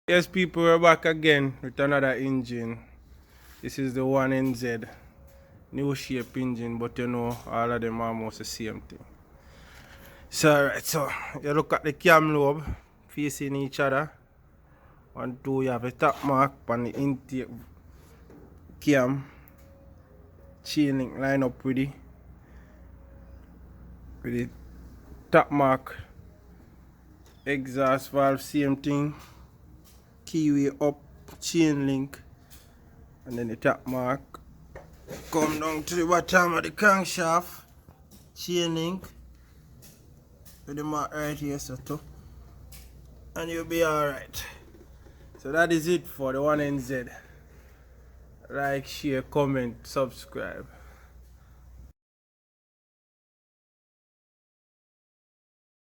Yes, people, we're back again with another engine. This is the 1NZ. New shape engine, but you know, all of them are almost the same thing. So, alright, so you look at the cam lobe facing each other. 1, 2, you have a top mark on the intake cam. Chain link line up with the top mark. Exhaust valve, same thing. Keyway up, chain link, and then the top mark. Come down to the bottom of the crankshaft, chain link with the mark right here, so too, and you'll be alright. So that is it for the 1NZ. Like, share, comment, subscribe.